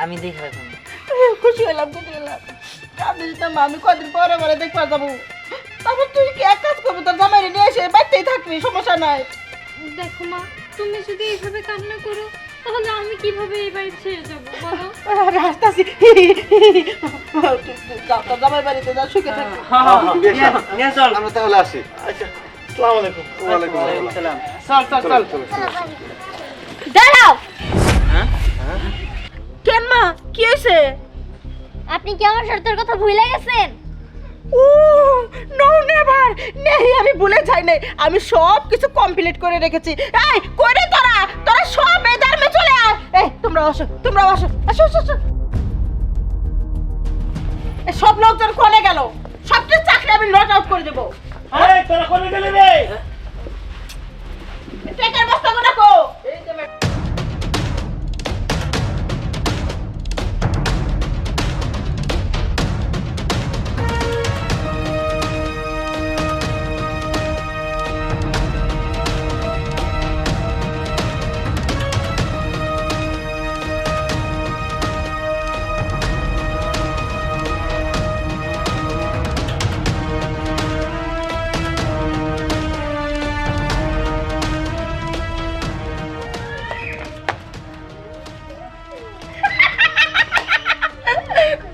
আমি দেখে রাখুন। খুশি হলাম আপনি আমি কদিন পরে পরে দেখতে যাবো। তারপর তুই কি এক কাজ করবি, তোর জামাই নিয়ে এসে বাড়িতেই থাকবি, সমস্যা নাই। দেখো মা, তুমি যদি এইভাবে কান্না করো তাহলে আমি কিভাবে এই বাড়ি ছেড়ে যাবো বলো? হাসতাছি। তোর জামাই বাড়িতে যা, সুখে থাকবি। আমরা তাহলে আসি। আচ্ছা, আসসালামু আলাইকুম। ওয়ালাইকুম আসসালাম। চল। দাঁড়াও। কেন মা, কি হয়েছে? আপনি কি আমার শর্তের কথা ভুলে গেছেন? ও নো নেভার, নেই, আমি ভুলে যাই নাই। আমি সব কিছু কমপ্লিট করে রেখেছি। এই কই রে তোরা সব এই ধর্মে চলে আয়। এই তোমরা আসো আসো। এই সব লোকজন কোনে গেল? সবটা চাকরি আমি লট আউট করে দেব। এই তোরা কোনে গেলি রে? টাকার বস্তা কোনা কো? এই যে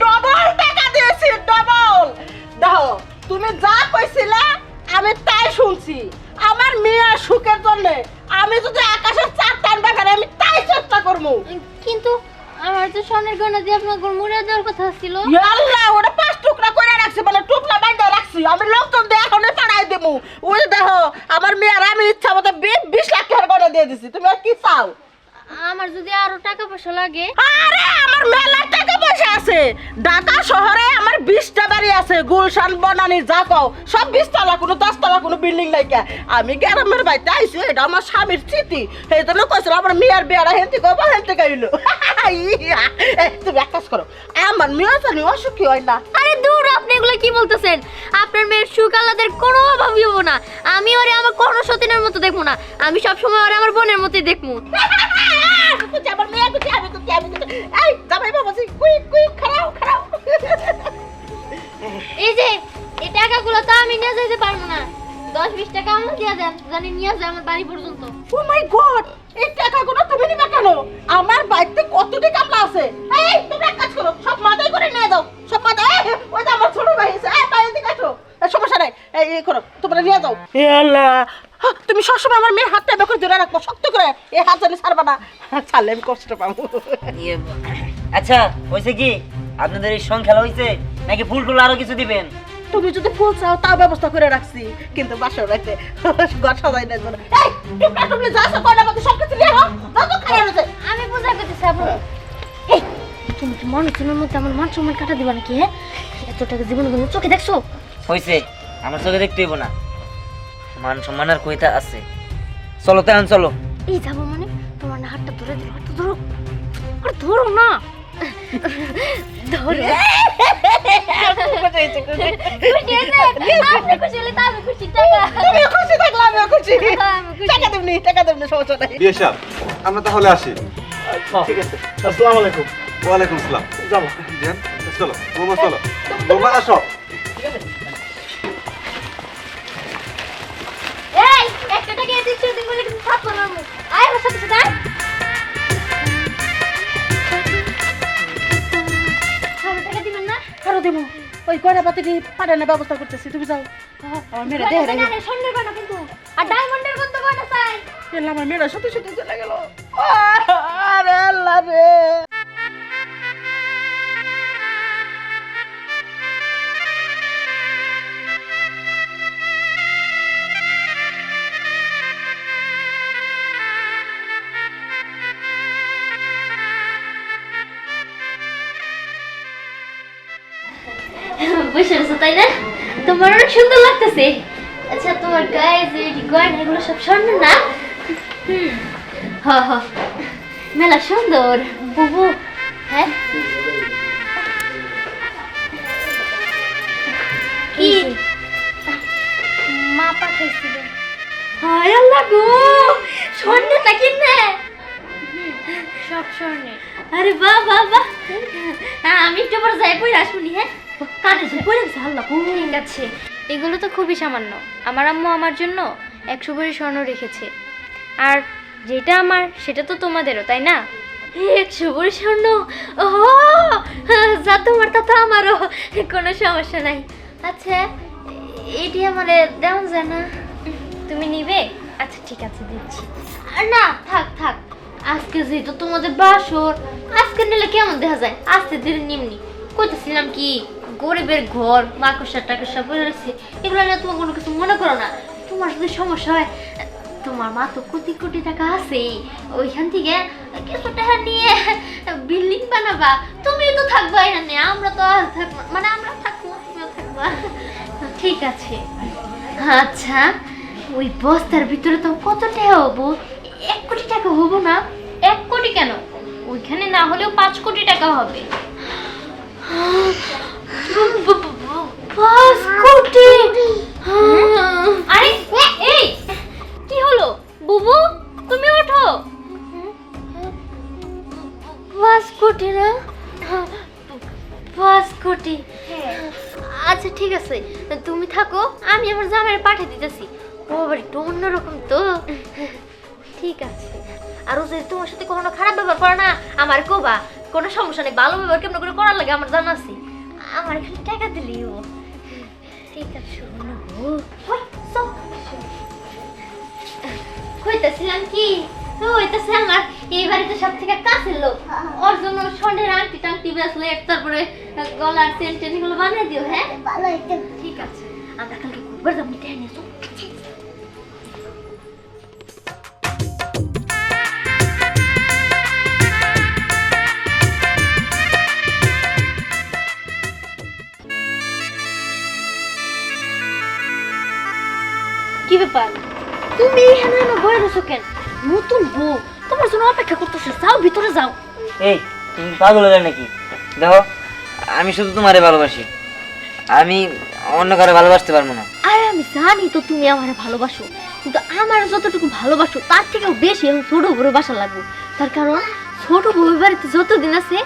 ডবল টাকা দিয়েছি, ডবল। দাও, তুমি যা কইছিলা আমি তাই শুনছি। আমার মেয়ের সুখের জন্য আমি যদি আকাশের চার টানবা করে আমি তাই চেষ্টা করবো। কিন্তু আমার তো স্বর্ণের গয়না দিয়ে আপনার মুড়ে দেওয়ার কথা ছিল। আল্লাহ, ওটা 5 টুকরা করে রাখছি, মানে টুকরা বাইন্ধা রাখছি। আমি লোকজন দিয়ে এখনই পাঠাই দেবো। ওই দেখো, আমার মেয়ের আমি ইচ্ছা মতো 20 লাখ টাকার গয়না দিয়ে দিছি। তুমি আর কি চাও? আমার যদি আরো টাকা পয়সা লাগে? আরে আমার মেলা টাকা পয়সা আছে। ঢাকা শহরে আমার 20টা বাড়ি আছে, গুলশান, বনানী, যা কও সব 20 তলা, কোনো 10 তলা কোনো বিল্ডিং নাই। কে আমি গ্রামের বাড়িতে আইছি, এটা আমার স্বামীর স্মৃতি। এই জন্য কইছিল আমার মেয়ের বিয়ারা হেনতে কবা হেনতে গাইলো। তুমি এক কাজ করো, আমার মেয়ে জানি অসুখী হয় না। আরে দূর, আপনি এগুলো কি বলতেছেন? আপনার মেয়ের সুখ আল্লাদের কোনো অভাবই হবো না। আমি ওরে আমার কোনো সতীনের মতো দেখবো না, আমি সবসময় ওরে আমার বোনের মতোই দেখবো। আমার মেয়ে আমি এই জামাই বাবাজি, কুইক খারাও। এই যে এই টাকাগুলো তো আমি নিয়ে যেতে পারবো না। 10-20 টাকা আমার দিয়ে দেন, জানি নিয়ে যায় আমার বাড়ি পর্যন্ত। ও মাই গড, এই টাকাগুলো তুমি নিবা কেন? আমার বাড়িতে কতটি কামলা আছে। এই তুমি এক কাজ করো, সব মাথায় করে নিয়ে যাও, সব মাথায়। ওই যে আমার ছোট ভাই আছে, বাইরে দিকে আসো। সমস্যা নাই, এই করো, তোমরা নিয়ে যাও। এ আল্লাহ, তুমি সবসময় আমার মেয়ের হাতটা বের করে ধরে রাখবো, শক্ত করে। এই হাত জানি ছাড়বা না, ছাড়লে আমি কষ্ট পাবো। আচ্ছা, হয়েছে কি আপনাদের এই সং খেলা হয়েছে নাকি ফুল টুল আরো কিছু দিবেন? তুমি যদি ফুল চাও তাও ব্যবস্থা করে রাখছি, কিন্তু বাসর রাখতে ঘর সাজাই না জন্য। এই টুকরা টুকলি যা আছে কয়টা বাকি সব কিছু নিয়ে হোক, যত খারাপ হয়েছে। আমি বুঝা করতেছি আপু। এই তুমি কি মানুষের মধ্যে আমার মান সম্মান কাটা দিবা নাকি? হ্যাঁ, এত টাকা জীবনে কোনো চোখে দেখছো? হয়েছে, আমার চোখে দেখতে হইব না। মান সম্মান আর কইতা আছে। চলো তো, চলো। এই যাবো মানে? তোমার না হাতটা ধরে দিল, হাতটা ধরো। আর ধরো না, ধরো। আপনি খুশি হলে তো আমি খুশি। তুমি খুশি থাকলে আমিও খুশি। আমি খুশি। টাকা দেবনি, সমস্যা নাই। বিয়ে সাহেব, আমরা তাহলে আসি। ঠিক আছে, আসসালামু আলাইকুম। ওয়ালাইকুম আসসালাম। যাবো। জিয়ান, চলো চলো, বৌমা আসো। এই একটা টাকা দিচ্ছি, তুমি বলে কিছু থাকবো না। আয় আমার সাথে সাথে আয়। আরো টাকা দিবেন না? আরো দেবো, ওই কয়টা পাতিটি পাঠানোর ব্যবস্থা করতেছি, তুমি যাও। আমার মেয়েরা দেহে রেখে স্বর্ণের গয়না কিন্তু, আর ডায়মন্ডের কত গয়না চাই? এলাম, আমার মেয়েরা সত্যি চলে গেল। আরে আল্লাহ রে। বসে আছো তাই না? তোমার অনেক সুন্দর লাগতেছে। আচ্ছা, তোমার গায়ে যে গয়না এগুলো সব স্বর্ণ না? হ মেলা সুন্দর বুবু। হ্যাঁ, কি মা পাঠাইছিল? হায় আল্লাহ গো, স্বর্ণটা কিনে? সব স্বর্ণের। আরে বাহ বাহ বাহ, আমি একটু পরে যাই পড়ে আসুনি। হ্যাঁ কানে যে পড়ে গেছে আল্লাহ। ঠিক আছে, এগুলো তো খুবই সামান্য। আমার আম্মু আমার জন্য 100 ভরি স্বর্ণ রেখেছে, আর যেটা আমার সেটা তো তোমাদেরও, তাই না? 100 ভরি স্বর্ণ? ও যা তোমার তা তো আমারও, কোনো সমস্যা নাই। আচ্ছা এটি আমারে দেওয়া যায় না? তুমি নিবে? আচ্ছা ঠিক আছে, দিচ্ছি। আর না থাক থাক, আজকে যেহেতু তোমাদের বাসর, আজকে নিলে কেমন দেখা যায়, আজকে দিন নিমনি। কইতেছিলাম কি, গরিবের ঘর, মাকড়সা টাকড়সা পড়ে রয়েছে, এগুলো নিয়ে তোমার কোনো কিছু মনে করো না। তোমার যদি সমস্যা হয়, তোমার মা তো কোটি কোটি টাকা আছে, ওইখান থেকে কিছু টাকা নিয়ে বিল্ডিং বানাবা, তুমিও তো থাকবা এখানে, আমরা তো আর থাকবো, মানে আমরা থাকবো তুমিও থাকবা। ঠিক আছে। আচ্ছা ওই বস্তার ভিতরে তো কত টাকা হবো? 1 কোটি টাকা হবো না? 1 কোটি কেন, ওইখানে না হলেও 5 কোটি টাকা হবে। 5 কোটি? আরে এই কি হলো বুবু, তুমি ওঠো। 5 কোটি না? 5 কোটি? আচ্ছা ঠিক আছে, তুমি থাকো, আমি আমার জামাইয়ের পাঠিয়ে দিতেছি। ও আবার একটু অন্যরকম তো। ঠিক আছে। আর ও যদি তোমার সাথে কখনো খারাপ ব্যবহার করে না, আমার কোবা, কোনো সমস্যা নেই, ভালো ব্যবহার কেমন করে করার লাগে আমার জানা আছে, আমার খালি টাকা দিলেই ও। ঠিক আছে। কইতাছিলাম কি, হইতাছে আমার এই বাড়িতে সব থেকে কাছের লোক, ওর জন্য স্বর্ণের আংটি টাংটি বেসলে, তারপরে গলার চেন টেন গুলো বানিয়ে দিও। হ্যাঁ ঠিক আছে, আমরা কালকে ঘুরবার যাবো, টাকা নিয়ে এসো। কি ব্যাপার, তুমি এখানে আমার বয়ে রয়েছো কেন? নতুন বউ তোমার জন্য অপেক্ষা করতেছে, যাও ভিতরে যাও। এই তুমি পাগল হলে নাকি? দেখো আমি শুধু তোমারে ভালোবাসি, আমি অন্য কারো ভালোবাসতে পারবো না। আরে আমি জানি তো তুমি আমারে ভালোবাসো, কিন্তু আমার যতটুকু ভালোবাসো তার থেকেও বেশি এখন ছোট বউয়ের বাসা লাগবো। তার কারণ ছোট বউয়ের বাড়িতে যতদিন আছে,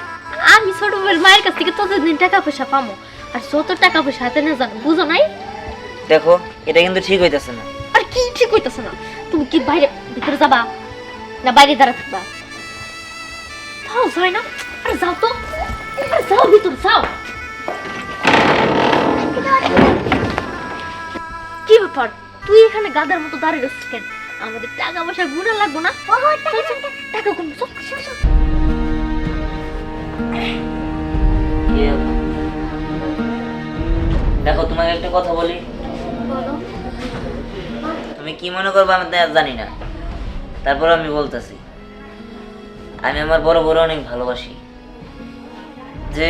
আমি ছোট বউয়ের মায়ের কাছ থেকে ততদিন টাকা পয়সা পাবো, আর যত টাকা পয়সা হাতে না জানো, বুঝো নাই? দেখো এটা কিন্তু ঠিক হইতেছে না। আর কি ঠিক হইতাছে না? তুমি কি বাইরে ভিতরে যাবা না বাইরে দাঁড়া থাকবা? তাও যায় না? আরে যাও তো, আরে যাও ভিতরে যাও। কি ব্যাপার, তুই এখানে গাদার মতো দাঁড়িয়ে রয়েছিস কেন? আমাদের টাকা পয়সা গুণা লাগবো না? টাকা গুণ সব। দেখো তোমাকে একটা কথা বলি, বলো। তুমি কি মনে করবে আমি তা জানি না, তারপর আমি বলতেছি, আমি আমার বড় বড় অনেক ভালোবাসি। যে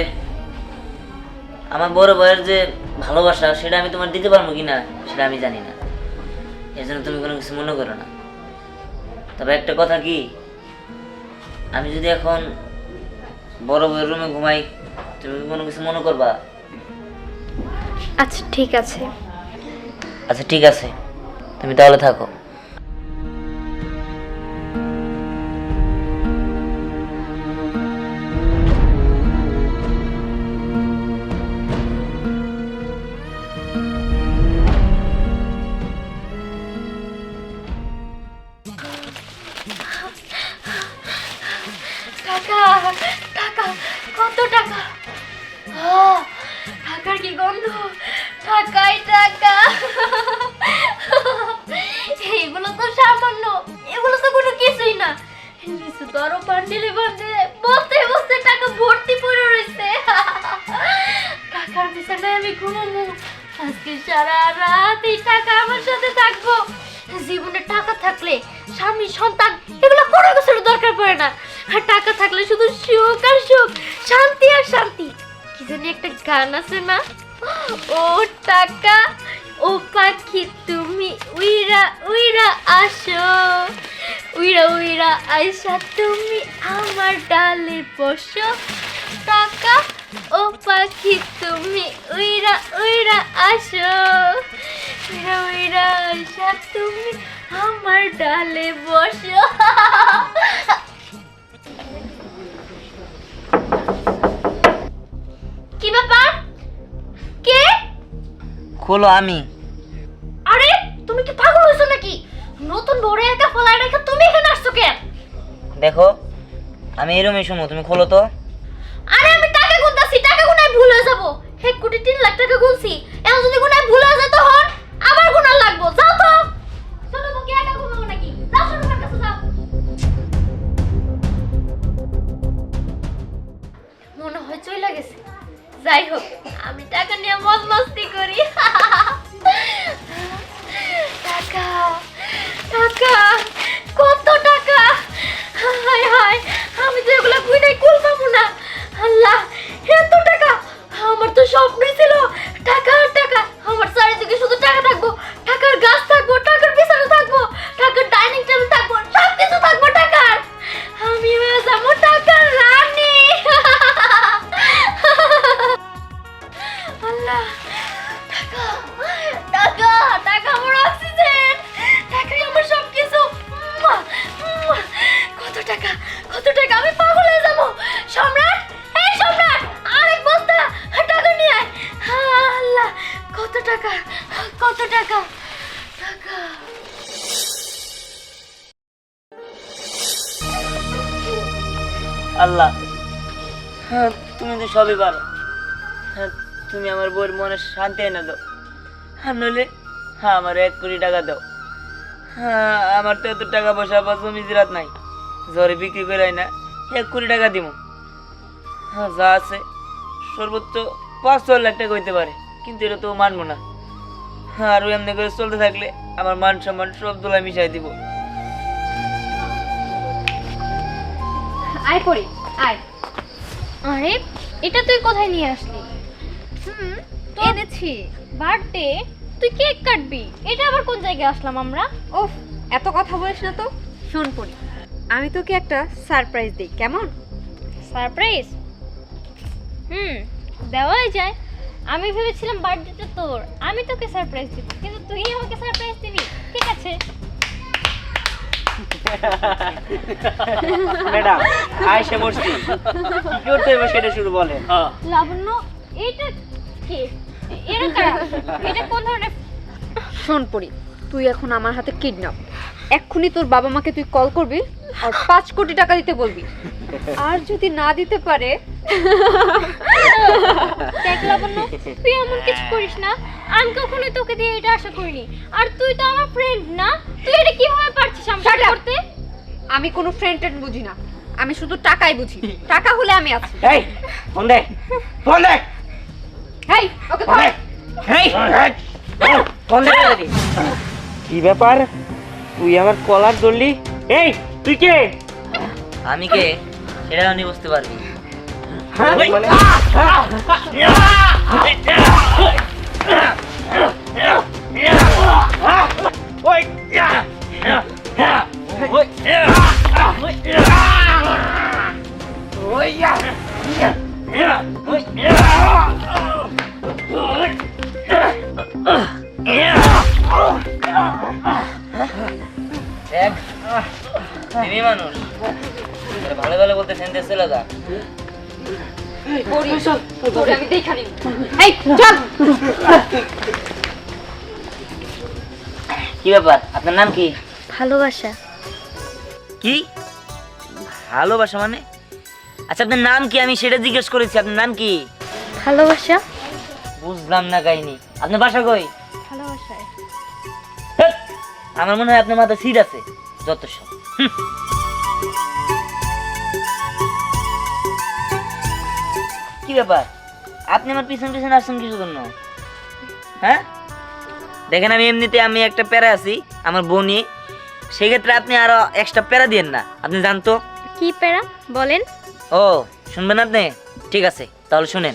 আমার বড় ভাইয়ের যে ভালোবাসা, সেটা আমি তোমার দিতে পারবো কিনা সেটা আমি জানি না, এর জন্য তুমি কোনো কিছু মনে করো না। তবে একটা কথা কি, আমি যদি এখন বড় বউয়ের রুমে ঘুমাই, তুমি কি কোনো কিছু মনে করবা? আচ্ছা ঠিক আছে। আচ্ছা ঠিক আছে, তুমি তাহলে থাকো। টাকা টাকা, কত টাকা! টাকার কি গন্ধ, টাকাই টাকা। এগুলো তো সামান্য, এগুলো তো কোনো কিছুই না। নিচে তো আরো বান্ডিলে বান্ডিলে, বসতে বসতে টাকা ভর্তি পড়ে রয়েছে। টাকার পিছনে আমি ঘুমাবো, আজকে সারা রাত এই টাকা আমার সাথে থাকবো। জীবনে টাকা থাকলে স্বামী সন্তান এগুলো কোনো কিছুর দরকার পড়ে না, আর টাকা থাকলে শুধু সুখ আর সুখ, শান্তি আর শান্তি। কি জানি একটা গান আছে না, ও টাকা ও পাখি তুমি উইরা উইরা আসো, উইরা উইরা আইসা তুমি আমার ডালে বসো। টাকা ও পাখি তুমি উইরা উইরা আসো, উইরা উইরা আইসা তুমি আমার ডালে বসো। খোলো আমি। আরে তুমি কি পাগল হয়েছো নাকি? নতুন বড় একা ফলাই রেখে তুমি এখানে আসছো কেন? দেখো আমি এরমই শুনো, তুমি খোলো তো। আরে আমি টাকা গুনতাছি, টাকা গুনায় ভুল হয়ে যাবো। 1,03,00,000 টাকা গুনছি, এখন যদি গুনায় ভুল হয়ে যায় তখন আবার গুনা লাগবো। যাও তো। চলো মুখে একা গুনবো নাকি? যাও শোনো কার কাছে যাও। মনে হয় চলে গেছে। যাই হোক, আমি টাকা নিয়ে মজ মস্তি করি। টাকা টাকা, কত টাকা! হায় হায়, আমি তো এগুলো বুঝাই কুল পাবো না। আল্লাহ, এত টাকা! আমার তো স্বপ্নই ছিল টাকা আর টাকা। আমার চারিদিকে শুধু টাকা থাকবো, টাকার গাছ থাকবো, টাকার বিছানা থাকবো, টাকার ডাইনিং টেবিল থাকবো, সব কিছু থাকবো টাকার। আমি হয়ে যাবো টাকার রানী। আল্লাহ, টাকা টাকা টাকা আমার অক্সিজেন, টাকাই আমার সব কিছু। কত টাকা, কত টাকা! আমি পাগল হয়ে যাবো। সম্রাট, এই সম্রাট, আরেক বস্তা টাকা নিয়ে আয়। আল্লাহ, কত টাকা, কত টাকা! টাকা! আল্লাহ, হ্যাঁ, তুমি তো সবই পারো। হ্যাঁ, তুমি আমার বউয়ের মনে শান্তি এনে দাও। আর নইলে হ্যাঁ আমার 1 কোটি টাকা দাও। হ্যাঁ, আমার তো এত টাকা পয়সা বা জমি জিরাত নাই, ঝড়ে বিক্রি করে না 1 কোটি টাকা দিব। হ্যাঁ, যা আছে সর্বোচ্চ 5-6 লাখ টাকা হইতে পারে, কিন্তু এটা তো মানবো না। হ্যাঁ, আর এমনি করে চলতে থাকলে আমার মান সম্মান সব দোলা মিশাই দিব। আয় পড়ি, আয়। আরে এটা তুই কোথায় নিয়ে আসলি? এনেছি। বার্থডে, তুই কেক কাটবি, এটা আবার কোন জায়গায় আসলাম আমরা? ওফ, এত কথা বলিস না তো। শোন পরি, আমি তোকে একটা সারপ্রাইজ দিই, কেমন? সারপ্রাইজ? দেওয়াই যায়। আমি ভেবেছিলাম বার্থডেটা তোর, আমি তোকে সারপ্রাইজ দিব, কিন্তু তুই আমাকে সারপ্রাইজ দিবি। ঠিক আছে। ম্যাডাম আয়সা বসছি, কি করতে হবে সেটা শুরু বলেন। লাবণ্য, এটা কে? এরা কারা? এটা কোন ধরনের? শোন পরি, তুই এখন আমার হাতে কিডন্যাপ। এক্ষুনি তোর বাবা মাকে তুই কল করবি আর 5 কোটি টাকা দিতে বলবি। আর যদি না দিতে পারে, দেখ লাবণ্য, তুই এমন কিছু করিস না। আমি কখনোই তোকে দিয়ে এটা আশা করিনি। আর তুই তো আমার ফ্রেন্ড না, তুই এটা কিভাবে পারছিস আমার সাথে Shut up! করতে? আমি কোনো ফ্রেন্ড বুঝি না, আমি শুধু টাকাই বুঝি। টাকা হলে আমি আছি। এই ফোন দে, ফোন দে, হেই, ওকে ধর। এই ফোন দে তাড়াতাড়ি। কি ব্যাপার, তুই আমার কলার ধরলি? এই তুই কে? আমি কে সেটা আপনি বুঝতে পারবি। মানে ওই দেখ, তুমি মানুষ তোরা ভালো ভালো বলতে সেন্টে চলে যা। পরি, তোরে আমি দেখা নিব। এই চল। কি ব্যাপার, আপনার নাম কি? ভালোবাসা। কি ভালোবাসা মানে? আচ্ছা আপনার নাম কি? আমি সেটা জিজ্ঞেস করেছি, আপনার নাম কি? ভালোবাসা? বুঝলাম না কাহিনী। আপনার বাসা কই? ভালোবাসায়। হেৎ, আমার মনে হয় আপনার মাথায় সিট আছে যত সব। কি ব্যাপার, আপনি আমার পিছন পিছন আসছেন কিছু জন্য? হ্যাঁ দেখেন, আমি এমনিতে আমি একটা প্যারা আছি আমার বোনই, সেক্ষেত্রে আপনি আরো এক্সট্রা প্যারা দিয়েন না। আপনি জানতো কি প্যারা বলেন? ও শুনবেন আপনি? ঠিক আছে তাহলে শুনেন।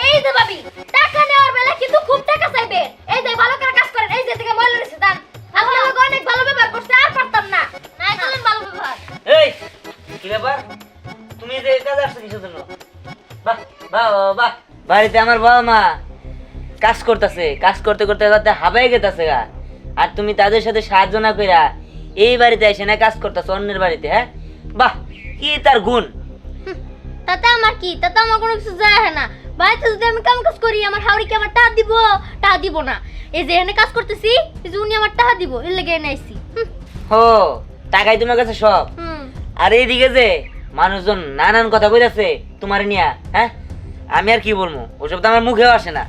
এই যে ভাবি, টাকা নেওয়ার বেলা কিন্তু খুব টাকা চাইবে। এই যে ভালো করে কাজ করেন, এই যে থেকে ময়লা রয়েছে দান। আপনি আমাকে অনেক ভালো ব্যবহার করছে, আর পারতাম না। নাই করলেন ভালো ব্যবহার। এই কি ব্যাপার, তুমি যে কাজ আসছো কিসের জন্য? বাহ বাহ বাহ, বাড়িতে আমার বাবা মা কাজ করতেছে, কাজ করতে করতে করতে হাবাই গেতেছে গা, আর তুমি তাদের সাথে সাহায্য না কইরা এই বাড়িতে এসে না কাজ করতেছো অন্যের বাড়িতে। হ্যাঁ বাহ, কি তার গুণ? তাতে আমার কি? তাতে আমার কোনো কিছু যায় আসে না। বাড়িতে যদি আমি কাম কাজ করি আমার হাওড়ি কি আমার টাকা দিব না। এই যে এখানে কাজ করতেছি এই যে উনি আমার টাকা দিব এর লেগে এনে আইছি। ও টাকাই তোমার কাছে সব? আর এইদিকে যে মানুষজন নানান কথা কইতাছে তোমার নিয়া, হ্যাঁ আমি আর কি বলবো, ওসব তো আমার মুখেও আসে না।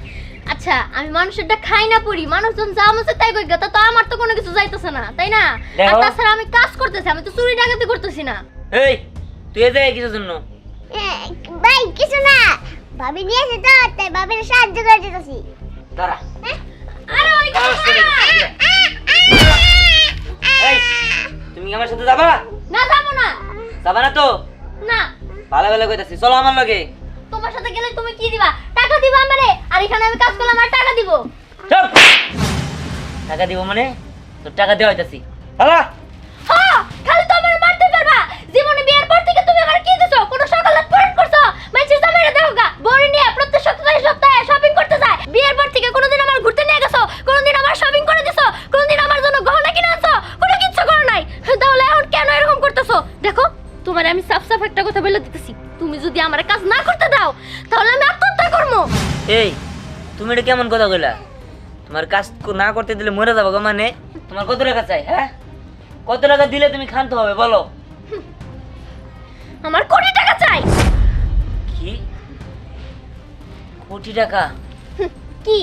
আচ্ছা আমি মানুষেরটা খাই না পড়ি, মানুষজন যা মনে তাই কই গা, তো আমার তো কোনো কিছু যাইতেছে না তাই না? আর দেখো। তাছাড়া আমি কাজ করতেছি, আমি তো চুরি ডাকাতি করতেছি না। এই তুই এ যাই কিসের জন্য? ভাই কিছু না, ভাবি নিয়েছে তো তাই ভাবির সাহায্য করে দিতেছি। দাঁড়া। আরে ওই এই তুমি কি আমার সাথে যাবা? না যাবো না। যাবা না তো? না ভালো ভালো কইতাছি, চলো আমার লগে। তোমার সাথে গেলে তুমি কি দিবা? টাকা দিবা আমারে, আর এখানে আমি কাজ করলাম আর টাকা দিব? চুপ! টাকা দিব মানে? তোর টাকা দেওয়া হইতাছি। হ্যালো? হ্যাঁ, খালি তো আমারে মারতে পারবা। জীবনে বিয়ের পর থেকে তুমি আমার কি দিছো? কোন সকালে পূরণ করছো? মাইছিস জামাইরে দেখো গা, বড়ি নিয়ে প্রত্যেক সপ্তাহে শপিং করতে যায়। বিয়ের পর থেকে কোনোদিন আমার ঘুরতে নিয়ে গেছো? কোনোদিন আমার শপিং করে দিছো? কোনোদিন আমার জন্য গহনা কিনে আনছো? কোনো কিছু করো নাই। তাহলে এখন কেন এরকম করতেছো? দেখো, তোমারে আমি সাফ সাফ একটা কথা বলে দিতেছি। তুমি যদি আমার কাজ না করতে দাও তাহলে আমি আত্মহত্যা করবো। এই তুমি এটা কেমন কথা কইলা? তোমার কাজ না করতে দিলে মরে যাবো গো, মানে তোমার কত টাকা চাই? হ্যাঁ কত টাকা দিলে তুমি ক্ষান্ত হবে বলো? আমার কোটি টাকা চাই। কি কোটি টাকা? কি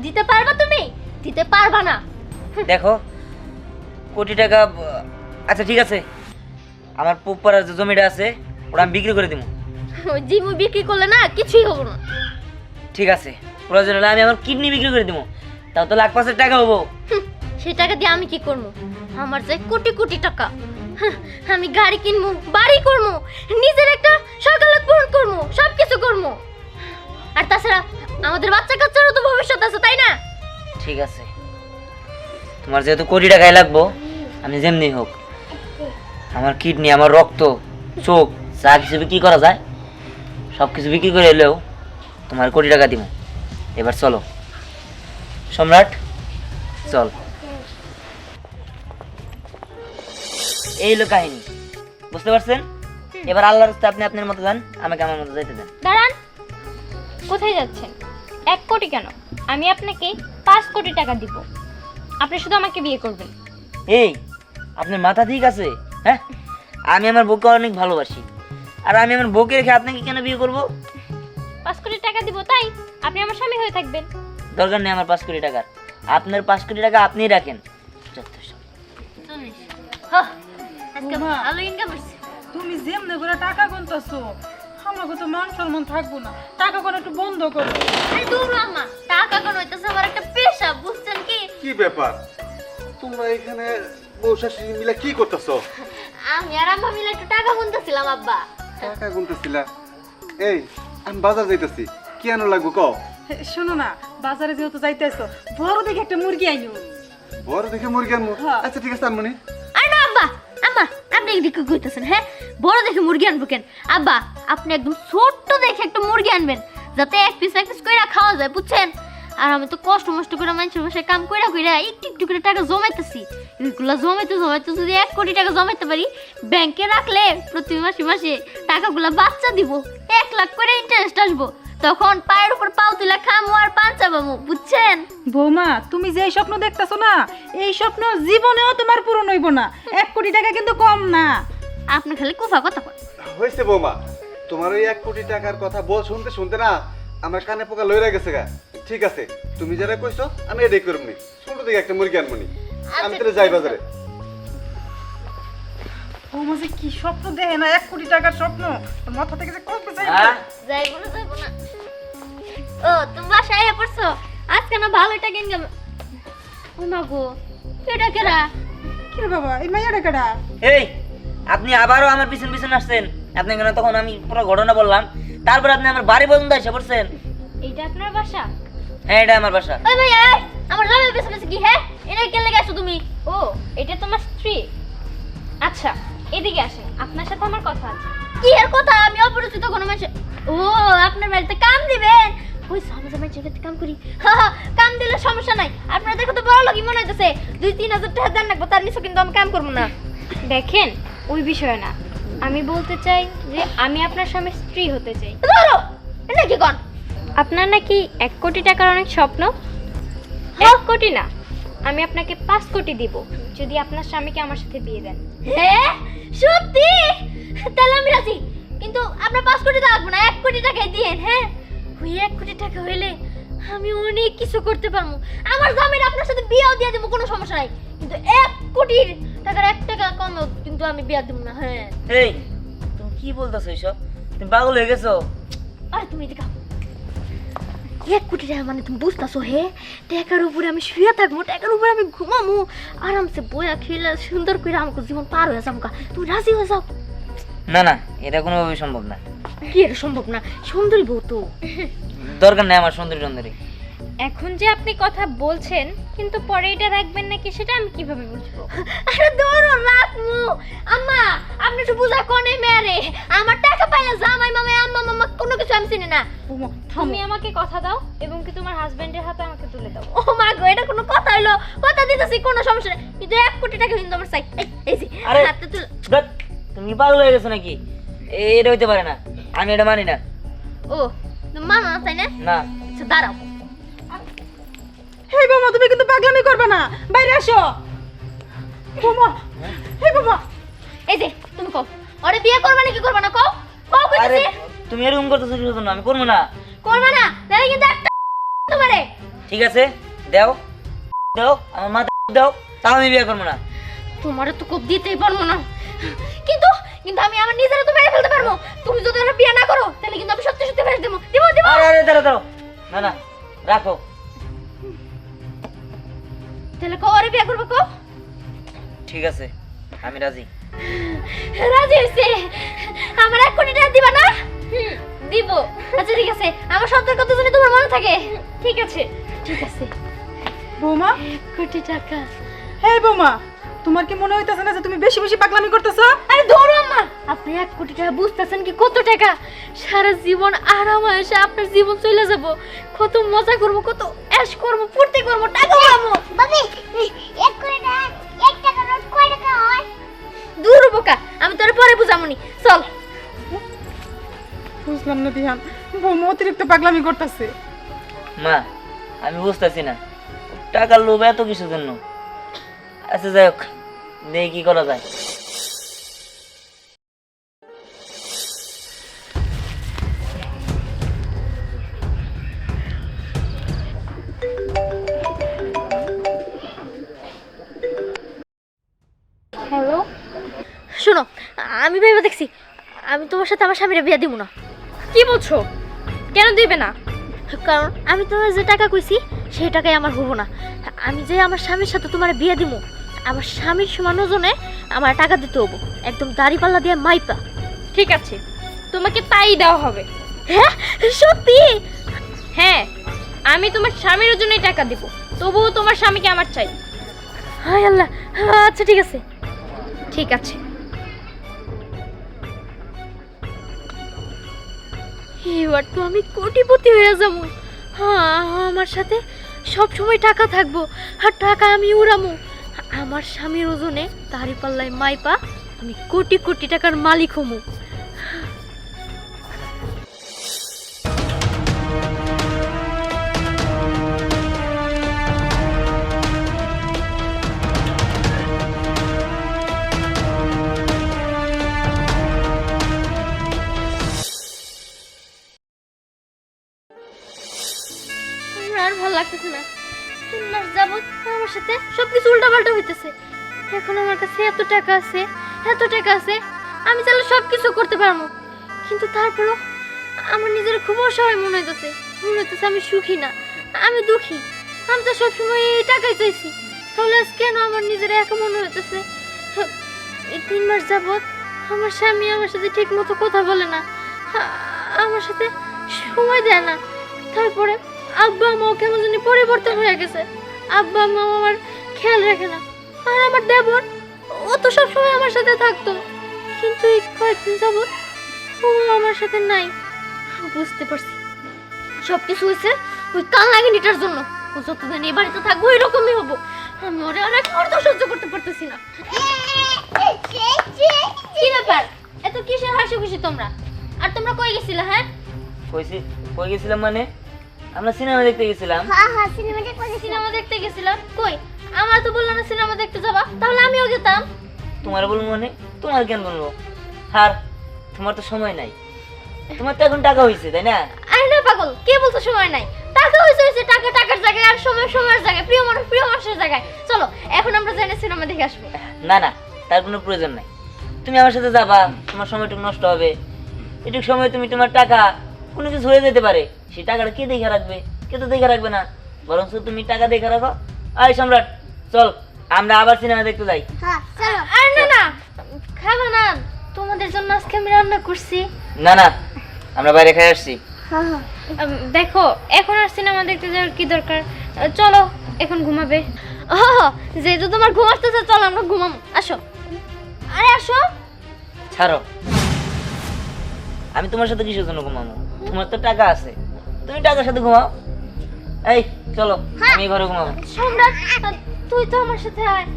দিতে পারবা তুমি? দিতে পারবা না। দেখো কোটি টাকা, আচ্ছা ঠিক আছে, আমার পুপাড়ার যে জমিটা আছে ওটা আমি বিক্রি করে দিব। ওই জিমু বিক্রি করলে না কিছুই হবে না। ঠিক আছে, প্রয়োজন হলে আমি আমার কিডনি বিক্রি করে দিব, তাও তো লাখ 5 টাকা হবো। সেই টাকা দিয়ে আমি কি করবো? আমার যে কোটি কোটি টাকা, আমি গাড়ি কিনবো, বাড়ি করবো, নিজের একটা সকালত পূরণ করবো, সবকিছু করবো। আর তাছাড়া আমাদের বাচ্চা কাচ্চারও তো ভবিষ্যৎ আছে তাই না? ঠিক আছে, তোমার যেহেতু কোটি টাকাই লাগবো, আমি যেমনি হোক আমার কিডনি, আমার রক্ত, চোখ যা কিছু বিক্রি করা যায় সব কিছু বিক্রি করে এলেও তোমার কোটি টাকা দিব। এবার চলো সম্রাট, চল। এই হলো কাহিনী, বুঝতে পারছেন? এবার আল্লাহর রাস্তায় আপনি আপনার মতো যান, আমাকে আমার মতো যাইতে দেন। দাঁড়ান, কোথায় যাচ্ছেন? 1 কোটি কেন? আমি আপনাকে 5 কোটি টাকা দিব, আপনি শুধু আমাকে বিয়ে করবেন। এই আপনার মাথা ঠিক আছে? হ্যাঁ আমি আমার বউকে অনেক ভালোবাসি, আর আমি আমার বউকে রেখে আপনাকে কেন বিয়ে করব? 5 কোটি টাকা দিব তাই আপনি আমার স্বামী হয়ে থাকবেন। দরকার নেই আমার 5 কোটি টাকার, আপনার 5 কোটি টাকা আপনিই রাখেন। যথেষ্ট। আজকে ভালো ইনকাম হচ্ছে। তুমি যেমনে করে টাকা গুনতেছো আমাকে তো মান সম্মান থাকবো না, টাকা করে একটু বন্ধ করো। আরে দূর আম্মা, টাকা কোন হইতেছে আমার একটা পেশা, বুঝছেন কি? কি ব্যাপার তোমরা এখানে বউ শাশুড়ি মিলে কি করতেছো? আমি আর আম্মা মিলে একটু টাকা গুনতেছিলাম আব্বা। টাকা গুনতেছিলা? এই আমি বাজার যাইতেছি, কি আনো লাগবো কও? শোনো না, বাজারে যেহেতু যাইতেছো বড় দেখে একটা মুরগি আইনো। বড় দেখে মুরগি আনবো? আচ্ছা ঠিক আছে আনমনি। আরে না আব্বা, আম্মা আপনি এদিকে কইতেছেন? হ্যাঁ বড় দেখে মুরগি আনবো কেন আব্বা? আপনি একদম ছোট্ট দেখে একটা মুরগি আনবেন, যাতে এক পিস কইরা খাওয়া যায়, বুঝছেন? আর আমি তো কষ্ট মষ্ট করে মানুষের বাসায় কাম কইরা একটু একটু করে টাকা জমাইতেছি। এগুলা জমাইতে যদি 1 কোটি টাকা জমাইতে পারি, ব্যাংকে রাখলে প্রতি মাসে মাসে টাকাগুলা বাচ্চা দিব, 1 লাখ করে ইন্টারেস্ট আসবো। তখন পায়ের উপর পাও তুলে খামো আর পান চাবামো, বুঝছেন? বৌমা তুমি যে স্বপ্ন দেখতেছো না, এই স্বপ্ন জীবনেও তোমার পূরণ হইব না। 1 কোটি টাকা কিন্তু কম না। আপনি খালি কুফা কথা কন। হয়েছে বৌমা, তোমার ওই 1 কোটি টাকার কথা বল শুনতে শুনতে না আমার কানে পোকা লইরা গেছে গা। ঠিক আছে তুমি যারা কইছো আমি এটাই করবনি, ছোট থেকে একটা মুরগি আনবনি। আমি তাহলে যাই বাজারে। বৌমা যে কি স্বপ্ন দেখে না, 1 কোটি টাকার স্বপ্ন মাথা থেকে যে কত যাই। হ্যাঁ যাইবো না। ও তুমি বাসায় আয়া পড়ছো? আজকে না ভালো টাকা ইনকাম। ও মা গো, এটা কেরা? কি রে বাবা, এই মাইয়াটা কেডা? এই আপনি আবারও আমার পিছন পিছন আসছেন। আপনাকে না তখন আমি পুরো ঘটনা বললাম, তারপর আপনি আমার বাড়ি পর্যন্ত এসে পড়ছেন। এইটা আপনার বাসা? হ্যাঁ এটা আমার বাসা। ওই ভাই এই আমার জামাই পেছনে কি? হ্যাঁ এনে কে লেগে আছো তুমি? ও এটা তোমার স্ত্রী? আচ্ছা এদিকে আসেন, আপনার সাথে আমার কথা আছে। কি এর কথা? আমি অপরিচিত কোনো মানুষ। ও আপনার বাড়িতে কাম দিবেন? ওই সমাজ আমার জায়গাতে কাম করি। কাম দিলে সমস্যা নাই। আপনারা দেখো তো বড় লোকই মনে হইতেছে, 2-3 হাজার টাকা দেন রাখবো, তার নিচে কিন্তু আমি কাম করবো না। দেখেন ওই বিষয় না, আমি বলতে চাই যে আমি আপনার স্বামীর স্ত্রী হতে চাই। ধরো এটা কি কন? আপনার নাকি 1 কোটি টাকার অনেক স্বপ্ন? 1 কোটি না, আমি আপনাকে 5 কোটি দিব যদি আপনার স্বামীকে আমার সাথে বিয়ে দেন। হ্যাঁ সত্যি? তাহলে আমি রাজি, কিন্তু আপনার 5 কোটি তো লাগবে না, 1 কোটি টাকাই দিয়েন। হ্যাঁ ওই 1 কোটি টাকা হইলে আমি অনেক কিছু করতে পারবো। আমার জামাইর আপনার সাথে বিয়েও দিয়ে দেবো, কোনো সমস্যা নাই, কিন্তু 1 কোটির টাকার 1 টাকা কমও কিন্তু আমি বিয়ে দেবো না। হ্যাঁ এই তুমি কি বলতেছো এইসব? তুমি পাগল হয়ে গেছো? আর তুমি দেখা 1 কোটি টাকা মানে তুমি বুঝতেছো? হে টাকার উপরে আমি শুয়ে থাকবো, টাকার উপরে আমি ঘুমামো, আরামসে বয়া খেলে সুন্দর করে আমাকে জীবন পার হয়ে যাবো। তুমি রাজি হয়ে যাও। না না, এটা কোনোভাবেই সম্ভব না। কি এটা সম্ভব না? সুন্দরী বউ তো। দরকার নেই আমার সুন্দরী সুন্দরী। এখন যে আপনি কথা বলছেন, কিন্তু পরে এটা রাখবেন নাকি সেটা আমি কিভাবে বুঝবো? আরে দৌড়ো রাখমু। আম্মা আপনি একটু বুঝা কোনে মেরে, আমার টাকা পাইলে জামাই মামা আম্মা মামা কোনো কিছু আমি চিনি না। তুমি আমাকে কথা দাও এবং কি তোমার হাজবেন্ডের হাতে আমাকে তুলে দাও। ও মা গো, এটা কোনো কথা হইলো? কথা দিতেছি, কোনো সমস্যা নেই, কিন্তু 1 কোটি টাকা কিন্তু আমার চাই। এই যে আরে হাতে তুলে। ধ্যাৎ, তুমি পাগল হয়ে গেছো নাকি? এটা হইতে পারে না, আমি এটা মানি না। ও তুমি মানো না তাই না? না। আচ্ছা দাঁড়াও। হে বাবা, তুমি কিন্তু পাগলামি করবে না, বাইরে আসো। বাবা, হে বাবা, এই যে তুমি কও ওরে বিয়ে করবা নাকি করবা না? কও কও আরে কইতেছি। তুমি এরকম করতেছো কিসের জন্য? আমি করবো না। করবা না তাহলে কিন্তু একটা তোমারে। ঠিক আছে, দাও দাও আমার মাথা দাও, তাও আমি বিয়ে করবো না। তোমারে তো কোপ দিতেই পারবো না, কিন্তু কিন্তু আমি আমার নিজের তো মেরে ফেলতে পারবো। তুমি যদি ওরা বিয়ে না করো তাহলে কিন্তু আমি সত্যি সত্যি মেরে দেবো। দিব দিব। আরে আরে দাঁড়াও দাঁড়াও, না না রাখো। তাহলে কও ওরে বিয়ে করবে? কও। ঠিক আছে, আমি রাজি। রাজি হইছে। আমার 1 কোটি টাকা দিবা না? দিব। আচ্ছা ঠিক আছে, আমার শব্দের কথা শুনে তোমার মনে থাকে? ঠিক আছে। ঠিক আছে। বৌমা, 1 কোটি টাকা। হে বৌমা, তোমার কি মনে হইতাছে না যে তুমি বেশি বেশি পাগলামি করতেছো? আরে ধরো আম্মা, আপনি 1 কোটি টাকা বুঝতেছেন কি কত টাকা? সারা জীবন আরাম এসে আপনার জীবন চলে যাব, কত মজা করব, কত ऐश করব, ফুর্তি করব, টাকা পাবো। ভাবি 1 কোটি টাকা 1 টাকা নোট কয় টাকা হয়? দূর বোকা, আমি তোরে পরে বুঝামুনি, চল। বুঝলাম না দিহান, বৌমা অতিরিক্ত পাগলামি করতেছে। মা আমি বুঝতেছি না টাকার লোভ এত কিছুর জন্য। আচ্ছা যাই হোক, দেখি কি করা যায়। হ্যালো, শোনো, আমি ভেবে দেখছি আমি তোমার সাথে আমার স্বামীরে বিয়ে দিব না। কি বলছো? কেন দিবে না? কারণ আমি তোমার যে টাকা কইছি সেই টাকাই আমার হবো না। আমি যে আমার স্বামীর সাথে তোমার বিয়ে দিব, আমার স্বামীর সমান ওজনে আমার টাকা দিতে হবো, একদম দাড়ি পাল্লা দিয়ে মাইপা। ঠিক আছে, তোমাকে তাই দেওয়া হবে। হ্যাঁ সত্যি? হ্যাঁ, আমি তোমার স্বামীর জন্যই টাকা দিব, তবুও তোমার স্বামীকে আমার চাই। হায় আল্লাহ, আচ্ছা ঠিক আছে। ঠিক আছে। এবার তো আমি কোটিপতি হয়ে যাবো। হ্যাঁ, আমার সাথে সব সময় টাকা থাকবো, আর টাকা আমি উড়ামু। আমার স্বামীর ওজনে দাড়ি পাল্লায় মাইপা আমি কোটি কোটি টাকার মালিক হমু। আর ভালো লাগতেছে না, 3 মাস যাবত আমার সাথে সবকিছু উল্টাপাল্টা হইতেছে। এখন আমার কাছে এত টাকা আছে, এত টাকা আছে, আমি চাইলে সবকিছু করতে পারবো, কিন্তু তারপরও আমার নিজের খুব অসহায় মনে হইতেছে। মনে হইতেছে আমি সুখী না, আমি দুঃখী। আমি তো সবসময় এই টাকাই চাইছি, তাহলে আজ কেন আমার নিজের একা মনে হইতেছে? এই 3 মাস যাবত আমার স্বামী আমার সাথে ঠিক মতো কথা বলে না, আমার সাথে সময় দেয় না। তারপরে আব্বা আম্মাও কেমন জানি পরিবর্তন হয়ে গেছে, আব্বা আম্মা আমার খেয়াল রাখে না। আর আমার দেবর, ও তো সবসময় আমার সাথে থাকতো, কিন্তু এই কয়েকদিন যাবত ও আমার সাথে নাই। বুঝতে পারছি সবকিছু হয়েছে ওই কাল নাগিনীটার জন্য। ও যতদিন এই বাড়িতে থাকবো এরকমই হবো। আমি ওরে অনেক মুহূর্ত সহ্য করতে পারতেছি না। কি ব্যাপার, এত কিসের হাসি খুশি তোমরা? আর তোমরা কই গেছিলে? হ্যাঁ কই গেছিলাম মানে? আমরা সিনেমা দেখতে গেছিলাম। হ্যাঁ হ্যাঁ সিনেমা দেখতে সিনেমা দেখতে গেছিলাম কই আমার তো বললো না সিনেমা দেখতে যাবা তাহলে আমিও যেতাম তোমার বলবো মানে তোমার কেন বলবো? আর তোমার তো সময় নাই, তোমার তো এখন টাকা হয়েছে তাই না? আরে না পাগল কে বলছো সময় নাই টাকা হইছে টাকা টাকার জায়গায় আর সময় সময়ের জায়গায় প্রিয় মানুষের জায়গায় চলো এখন আমরা যাই সিনেমা দেখে আসবো না না, তার কোনো প্রয়োজন নাই। তুমি আমার সাথে যাবা, তোমার সময়টুকু নষ্ট হবে। এটুকু সময় তুমি তোমার টাকা কোনো কিছু হয়ে যেতে পারে, সেই টাকাটা কে দেখে রাখবে? কে তো দেখে রাখবে না। বরং তুমি টাকা দেখে রাখো। আয় সম্রাট, চল আমরা আবার সিনেমা দেখতে যাই। হ্যাঁ চলো আর না না খাবে না তোমাদের জন্য আজকে আমি রান্না করছি না না, আমরা বাইরে খেয়ে আসছি। হ্যাঁ হ্যাঁ দেখো এখন আর সিনেমা দেখতে যাওয়ার কি দরকার চলো এখন ঘুমাবে যেহেতু তোমার ঘুম আসতেছে চলো আমরা ঘুমাবো আসো আরে আসো ছাড়ো, আমি তোমার সাথে কিসের জন্য ঘুমাবো? তোমার তো টাকা আছে, তুমি টাকার সাথে ঘুমাও। এই চলো, আমি ঘরে ঘুমাবো। সম্রাট তুই তো আমার সাথে আয়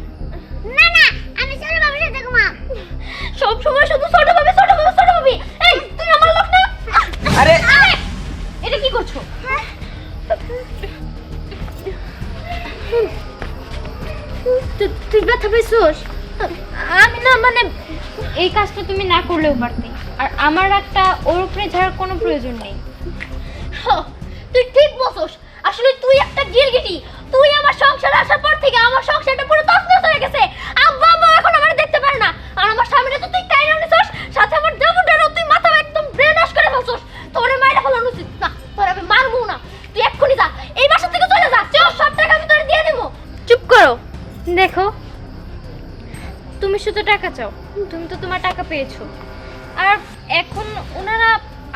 না না আমি চলো বাবার সাথে ঘুমাবো সব সময় শুধু ছোট ভাবি এই তুই আমার লোক না আরে আরে এটা কি করছো তুই ব্যথা পেয়েছোস আমি না মানে এই কাজটা তুমি না করলেও পারতে আর আমার একটা ওর উপরে ঝাড়ার কোনো প্রয়োজন নেই তুই ঠিক বলছস আসলে তুই একটা গিরগিটি তুই আমার সংসারে আসার পর থেকে আমার সংসারটা পুরো তছনছ হয়ে গেছে আব্বা মা এখন আমার দেখতে পারে না আর আমার স্বামীটা তো তুই কাইরা নিছস সাথে আমার দেবুটারও তুই মাথা একদম ব্রেন ওয়াশ করে ফেলছস তোরে মাইরা ফেলানো উচিত না তোরে আমি মারবো না তুই এক্ষুনি যা এই বাসা থেকে চলে যা চল সব টাকা আমি তোরে দিয়ে দেবো চুপ করো দেখো তুমি শুধু টাকা চাও তুমি তো তোমার টাকা পেয়েছো আর এখন ওনারা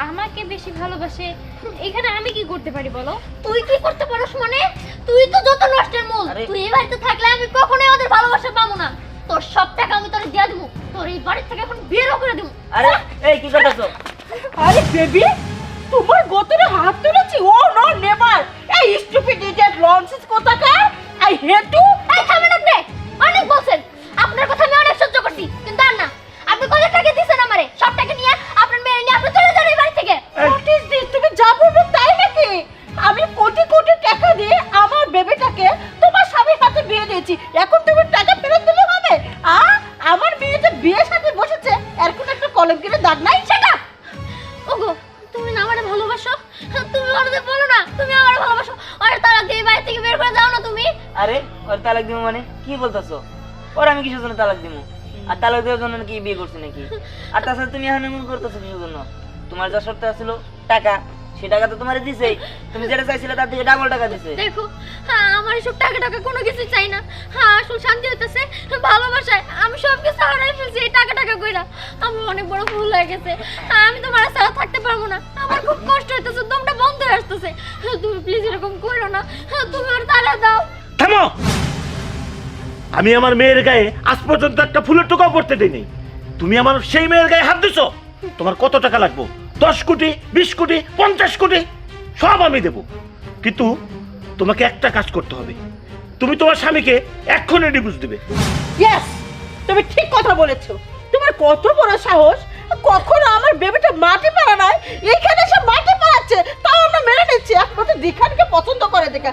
আমাকে বেশি ভালোবাসে এখানে আমি কি করতে পারি বলো তুই কি করতে পারোস মানে তুই তো যত নষ্টের মূল আরে- তুই এই বাড়িতে থাকলে আমি কখনোই ওদের ভালোবাসা পাবো না তোর সব টাকা আমি তোরে দিয়ে দেবো তোর এই বাড়ি থেকে এখন বেরও করে দেবো আরে এই কি করতেছো? আরে বেবি তোমার গোতরে হাত তুলেছি ও নো নেভার এই স্টুপিড ইডিয়েট লনসেন্স কোথাকার আই হেট ইউ এই থামেন আপনি অনেক বলছেন আপনার কথা আমি অনেক সহ্য করছি কিন্তু আর না আপনি কত টাকা দিয়েছেন আমারে সব টাকা নিয়ে আপনার মেয়ে নিয়ে আপনি চলে যান এই বাড়ি থেকে হোয়াট ইজ দিস তুমি যা বলবে তাই নাকি আমি কোটি কোটি টাকা দিয়ে আমার বেবিটাকে তোমার স্বামীর হাতে বিয়ে দিয়েছি এখন তুমি টাকা ফেরত দিলে হবে আমার মেয়েটা বিয়ের সাথে বসেছে এর কোনো একটা কলম কিনে দাগ নাই সেটা ওগো তুমি না আমারে ভালোবাসো তুমি আমাদের বলো না তুমি আমারে ভালোবাসো আরে তালাক দিয়ে এই বাড়ি থেকে বের করে দাও না তুমি আরে ওর তালাক দিব মানে কি বলতেছো? ওর আমি কিসের জন্য তালাক দিব? আর তালাক দেওয়ার জন্য কি বিয়ে করছি নাকি? আর তাছাড়া তুমি এখন এমন করতেছো কিসের জন্য? তোমার যা শর্ত ছিল টাকা, সেই টাকা তো তোমার দিছে। তুমি যেটা চাইছিলে তার থেকে ডাবল টাকা দিছে। দেখো হ্যাঁ আমার এসব টাকা টাকা কোনো কিছু চাই না হ্যাঁ আসল শান্তি হইতেছে ভালোবাসায় আমি সব কিছু হারাই ফেলছি এই টাকা টাকা কইরা আমার অনেক বড় ভুল হয়ে গেছে আমি তোমার ছাড়া থাকতে পারবো না আমার খুব কষ্ট হইতেছে দমটা বন্ধ হয়ে আসতেছে তুমি প্লিজ এরকম করো না তুমি আর তালা দাও থামো! আমি আমার মেয়ের গায়ে আজ পর্যন্ত একটা ফুলের টোকাও পড়তে দিইনি। তুমি আমার সেই মেয়ের গায়ে হাত দিছো। তোমার কত টাকা লাগবে? 10 কোটি, 20 কোটি, 50 কোটি সব আমি দেব। কিন্তু তোমাকে একটা কাজ করতে হবে, তুমি তোমার স্বামীকে এক্ষুনি ডিভোর্স দিবে। ইয়েস তুমি ঠিক কথা বলেছো তোমার কত বড় সাহস কখনো আমার বেবিটা মাটি পাড়া নাই এইখানে সে মাটি পাড়াচ্ছে তাও আমরা মেনে নিচ্ছি একমাত্র দিখানকে পছন্দ করে দেখা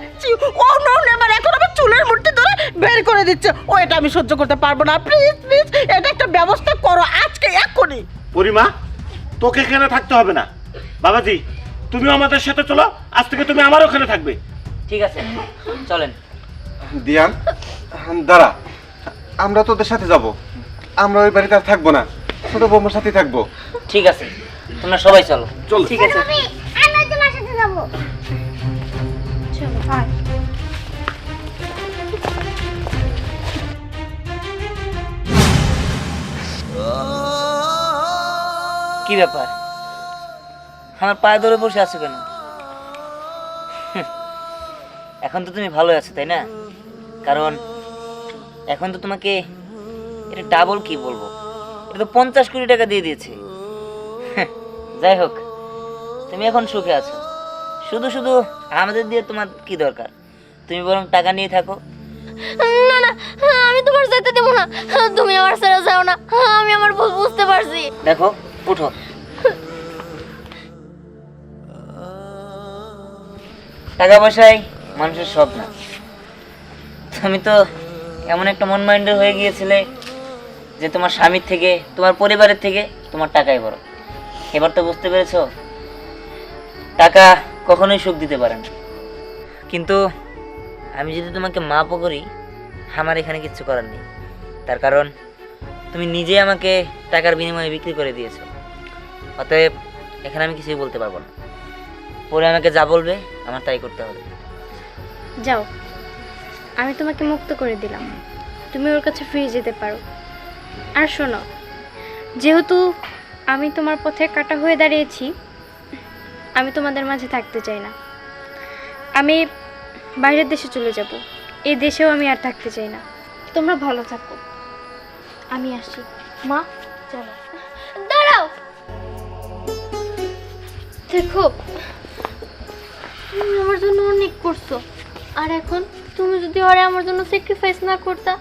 ও নো নেভার এখন আমার চুলের মুঠি ধরে বের করে দিচ্ছে ও এটা আমি সহ্য করতে পারবো না প্লিজ প্লিজ এটা একটা ব্যবস্থা করো আজকে এক্ষুনি পরিমা, তোকে এখানে থাকতে হবে না। বাবাজি, তুমি আমাদের সাথে চলো, আজ থেকে তুমি আমার ওখানে থাকবে। ঠিক আছে চলেন। দিয়ান দাঁড়া, আমরা তোদের সাথে যাব। আমরা ওই বাড়িতে আর থাকবো না, ছোট বৌমার সাথে থাকবো। ঠিক আছে তোমরা সবাই চলো। চল। ঠিক আছে। আমি তোমার সাথে যাবো চলো আয় কি ব্যাপার আমার পায়ে ধরে বসে আছো কেন? এখন তো তুমি ভালো আছো তাই না? কারণ এখন তো তোমাকে এটা ডাবল কি বলবো, এটা তো 50 কোটি টাকা দিয়ে দিয়েছে। যাই হোক তুমি এখন সুখে আছো, শুধু শুধু আমাদের দিয়ে তোমার কি দরকার? তুমি বরং টাকা নিয়ে থাকো। না না আমি তোমার যেতে দেবো না তুমি আমার ছেড়ে যাও না আমি আমার ভুল বুঝতে পারছি দেখো উঠো। টাকা পয়সাই মানুষের সব না। তুমি তো এমন একটা মন মাইন্ডের হয়ে গিয়েছিলে যে তোমার স্বামীর থেকে, তোমার পরিবারের থেকে তোমার টাকাই বড়। এবার তো বুঝতে পেরেছো টাকা কখনোই সুখ দিতে পারে না। কিন্তু আমি যদি তোমাকে মাপও করি, আমার এখানে কিচ্ছু করার নেই। তার কারণ তুমি নিজে আমাকে টাকার বিনিময়ে বিক্রি করে দিয়েছো। অতএব এখানে আমি কিছুই বলতে পারবো না। পরে আমাকে যা বলবে আমার তাই করতে হবে। যাও, আমি তোমাকে মুক্ত করে দিলাম, তুমি ওর কাছে ফিরে যেতে পারো। আর শোনো, যেহেতু আমি তোমার পথে কাঁটা হয়ে দাঁড়িয়েছি, আমি তোমাদের মাঝে থাকতে চাই না। আমি বাইরের দেশে চলে যাব, এই দেশেও আমি আর থাকতে চাই না। তোমরা ভালো থাকো, আমি আসি। মা চলো। দাঁড়াও, দেখো তুমি আমার জন্য অনেক করছো, আর এখন তুমি যদি ওরে আমার জন্য স্যাক্রিফাইস না করতা,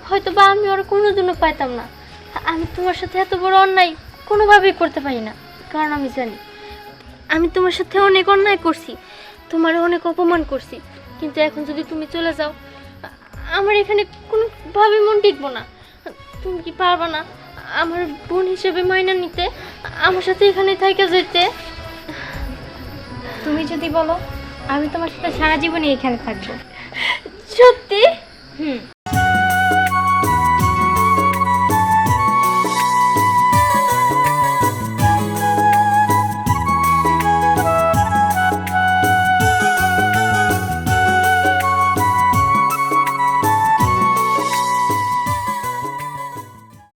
হয়তো বা আমি ওরা কোনোদিনও পাইতাম না। আমি তোমার সাথে এত বড় অন্যায় কোনোভাবেই করতে পারি না, কারণ আমি জানি আমি তোমার সাথে অনেক অন্যায় করছি, তোমার অনেক অপমান করছি। কিন্তু এখন যদি তুমি চলে যাও, আমার এখানে কোনোভাবে মন টিকবো না। তুমি কি পারবা না আমার বোন হিসেবে মাইনা নিতে, আমার সাথে এখানে থাইকা যেতে? তুমি যদি বলো, আমি তোমার সাথে সারা জীবনই এখানে থাকবো।